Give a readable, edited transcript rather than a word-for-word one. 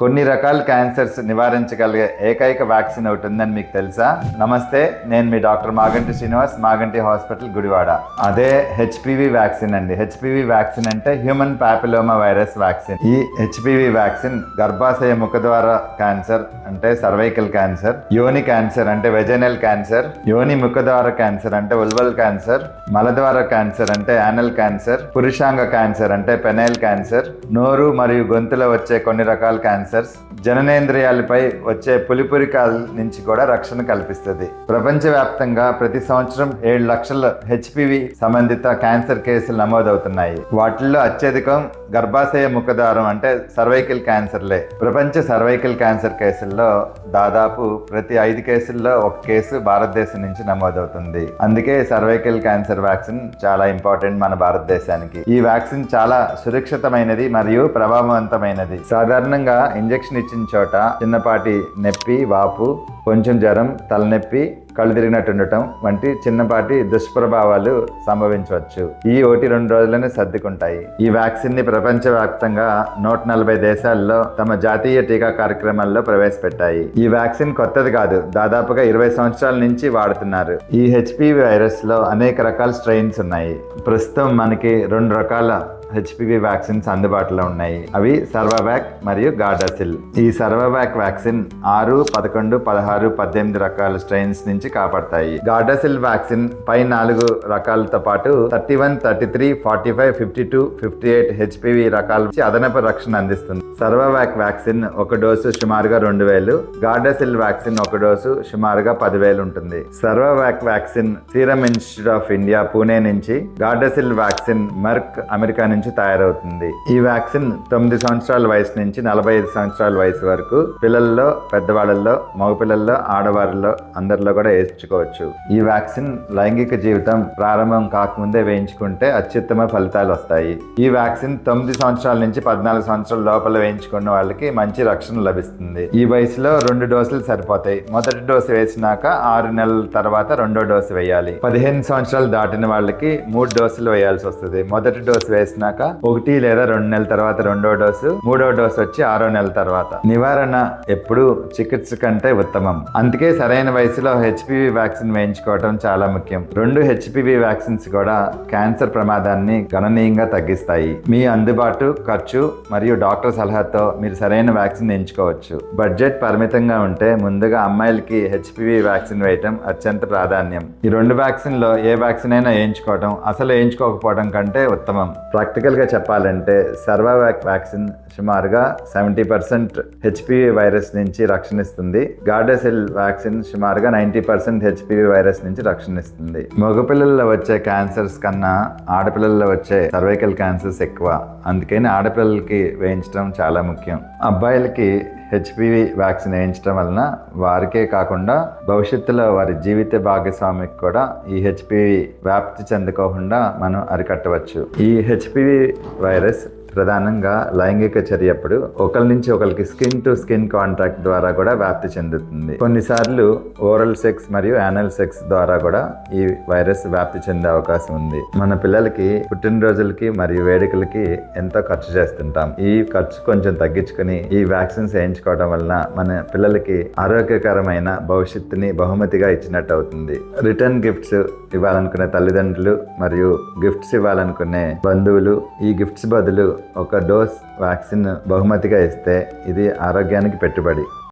కొన్ని రకాల క్యాన్సర్స్ నివారించగలిగే ఏకైక వ్యాక్సిన్ ఒకటి ఉందని మీకు తెలుసా? నమస్తే, నేను మీ డాక్టర్ మాగంటి శ్రీనివాస్, మాగంటి హాస్పిటల్, గుడివాడ. అదే హెచ్పివి వ్యాక్సిన్ అండి. హెచ్పివి వ్యాక్సిన్ అంటే హ్యూమన్ పాపిలోమా వైరస్ వ్యాక్సిన్. ఈ హెచ్పివి వ్యాక్సిన్ గర్భాశయ ముఖద్వార క్యాన్సర్ అంటే సర్వైకల్ క్యాన్సర్, యోని క్యాన్సర్ అంటే వెజైనల్ క్యాన్సర్, యోని ముఖద్వార క్యాన్సర్ అంటే ఉల్వల్ క్యాన్సర్, మలద్వార క్యాన్సర్ అంటే యానల్ క్యాన్సర్, పురుషాంగ క్యాన్సర్ అంటే పెనైల్ క్యాన్సర్, నోరు మరియు గొంతులో వచ్చే కొన్ని రకాల క్యాన్సర్స్, జననేంద్రియాలపై వచ్చే పులిపురికాల నుంచి కూడా రక్షణ కల్పిస్తుంది. ప్రపంచవ్యాప్తంగా ప్రతి సంవత్సరం 7 లక్షల హెచ్పివి సంబంధిత క్యాన్సర్ కేసులు నమోదవుతున్నాయి. వాటిల్లో అత్యధికం గర్భాశయ ముఖద్వారం అంటే సర్వైకల్ క్యాన్సర్లే. ప్రపంచ సర్వైకల్ క్యాన్సర్ కేసుల్లో దాదాపు ప్రతి 5 కేసుల్లో 1 కేసు భారతదేశం నుంచి నమోదవుతుంది. అందుకే సర్వైకల్ క్యాన్సర్ వ్యాక్సిన్ చాలా ఇంపార్టెంట్ మన భారతదేశానికి. ఈ వ్యాక్సిన్ చాలా సురక్షితమైనది మరియు ప్రభావవంతమైనది. సాధారణంగా ఇంజెక్షన్ ఇచ్చిన చోట చిన్నపాటి నొప్పి, వాపు, కొంచెం జ్వరం, తలనొప్పి, కళ్ళు తిరిగినట్టు ఉండటం వంటి చిన్నపాటి దుష్ప్రభావాలు సంభవించవచ్చు. ఈ 1-2 రోజుల్లోనే సర్దుకుంటాయి. ఈ వ్యాక్సిన్ ని ప్రపంచవ్యాప్తంగా 140 దేశాల్లో తమ జాతీయ టీకా కార్యక్రమాల్లో ప్రవేశపెట్టాయి. ఈ వ్యాక్సిన్ కొత్తది కాదు, దాదాపుగా 20 సంవత్సరాల నుంచి వాడుతున్నారు. ఈ హెచ్పివి వైరస్ లో అనేక రకాల స్ట్రెయిన్స్ ఉన్నాయి. ప్రస్తుతం మనకి 2 రకాల హెచ్పివి వ్యాక్సిన్స్ అందుబాటులో ఉన్నాయి. అవి సర్వవాక్ మరియు గార్డాసిల్. ఈ సర్వవాక్ వ్యాక్సిన్ 6, 11, 16, 18 రకాల స్ట్రెయిన్స్ నుంచి కాపాడతాయి. గార్డాసిల్ వ్యాక్సిన్ పై 4 రకాలతో పాటు 31, 33, 45, 52, 58 హెచ్పివి రకాల నుంచి అదనపు రక్షణ అందిస్తుంది. సర్వవాక్ వ్యాక్సిన్ ఒక డోసు సుమారుగా 2000, గార్డాసిల్ వ్యాక్సిన్ ఒక డోసు సుమారుగా 10,000 ఉంటుంది. Cervavac vaccine Serum Institute of India, Pune నుంచి, గార్డాసిల్ వ్యాక్సిన్ మెర్క్, అమెరికా నుంచి తయారవుతుంది. ఈ వ్యాక్సిన్ 9 సంవత్సరాల వయసు నుంచి 45 సంవత్సరాల వయసు వరకు పిల్లల్లో, పెద్దవాళ్ళల్లో, మగపిల్లల్లో, ఆడవారిలో అందరిలో కూడా వేయించుకోవచ్చు. ఈ వ్యాక్సిన్ లైంగిక జీవితం ప్రారంభం కాకముందే వేయించుకుంటే అత్యుత్తమ ఫలితాలు వస్తాయి. ఈ వ్యాక్సిన్ 9 సంవత్సరాల నుంచి 14 సంవత్సరాల లోపల వేయించుకున్న వాళ్ళకి మంచి రక్షణ లభిస్తుంది. ఈ వయసులో 2 డోసులు సరిపోతాయి. మొదటి డోసు వేసినాక 6 నెలల తర్వాత రెండో డోసు వేయాలి. 15 సంవత్సరాలు దాటిన వాళ్ళకి 3 డోసులు వేయాల్సి వస్తుంది. మొదటి డోసు వేసినాక 1 లేదా 2 నెలల తర్వాత రెండో డోసు, మూడో డోసు వచ్చి 6వ నెల తర్వాత. నివారణ ఎప్పుడు చికిత్స కంటే ఉత్తమం. అందుకే సరైన వయసులో హెచ్పివి వ్యాక్సిన్ వేయించుకోవడం చాలా ముఖ్యం. 2 హెచ్పివి వ్యాక్సిన్స్ కూడా క్యాన్సర్ ప్రమాదాన్ని గణనీయంగా తగ్గిస్తాయి. మీ అందుబాటు, ఖర్చు మరియు డాక్టర్ సలహాతో మీరు సరైన వ్యాక్సిన్ ఎంచుకోవచ్చు. బడ్జెట్ పరిమితంగా ఉంటే ముందుగా అమ్మాయిలకి హెచ్పివి వ్యాక్సిన్ వేయటం అత్యంత ప్రాధాన్యం. ఈ 2 వ్యాక్సిన్ లో ఏ వ్యాక్సిన్ అయినా వేయించుకోవడం అసలు వేయించుకోకపోవడం కంటే ఉత్తమం. ప్రాక్టికల్ గా చెప్పాలంటే సర్వవాక్ వ్యాక్సిన్ సుమారుగా 70% హెచ్పివి వైరస్ నుంచి రక్షణిస్తుంది. గార్డాసిల్ వ్యాక్సిన్ సుమారుగా 90% హెచ్పివి వైరస్ నుంచి రక్షణిస్తుంది. మగపిల్లల్లో వచ్చే క్యాన్సర్స్ కన్నా ఆడపిల్లల్లో వచ్చే సర్వైకల్ క్యాన్సర్స్ ఎక్కువ. అందుకని ఆడపిల్లలకి వేయించడం చాలా ముఖ్యం. అబ్బాయిలకి హెచ్పివి వ్యాక్సిన్ వేయించడం వలన వారికే కాకుండా భవిష్యత్తులో వారి జీవిత భాగస్వామికి కూడా ఈ హెచ్పివి వ్యాప్తి చెందుకోకుండా మనం అరికట్టవచ్చు. ఈ హెచ్పివి వైరస్ ప్రధానంగా లైంగిక చర్యప్పుడు ఒకరి నుంచి ఒకరికి స్కిన్ టు స్కిన్ కాంటాక్ట్ ద్వారా కూడా వ్యాప్తి చెందుతుంది. కొన్నిసార్లు ఓరల్ సెక్స్ మరియు యానల్ సెక్స్ ద్వారా కూడా ఈ వైరస్ వ్యాప్తి చెందే అవకాశం ఉంది. మన పిల్లలకి పుట్టినరోజులకి మరియు వేడుకలకి ఎంతో ఖర్చు చేస్తుంటాం. ఈ ఖర్చు కొంచెం తగ్గించుకుని ఈ వ్యాక్సిన్స్ వేయించుకోవడం వలన మన పిల్లలకి ఆరోగ్యకరమైన భవిష్యత్తుని బహుమతిగా ఇచ్చినట్టు అవుతుంది. రిటర్న్ గిఫ్ట్స్ ఇవ్వాలనుకునే తల్లిదండ్రులు మరియు గిఫ్ట్స్ ఇవ్వాలనుకునే బంధువులు ఈ గిఫ్ట్స్ బదులు ఒక డోస్ వ్యాక్సిన్ బహుమతిగా ఇస్తే ఇది ఆరోగ్యానికి పెట్టుబడి.